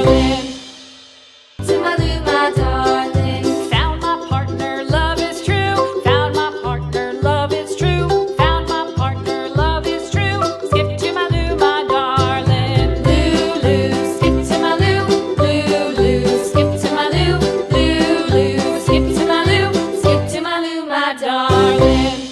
darling. To my Lou, my darling. Found my partner, love is true. Found my partner, love is true. Found my partner, love is true. Skip to my Lou, my darling. Lou, Lou, skip to my Lou. Lou, Lou, skip to my Lou. Lou, Lou, skip to my Lou. Skip to my Lou, my darling.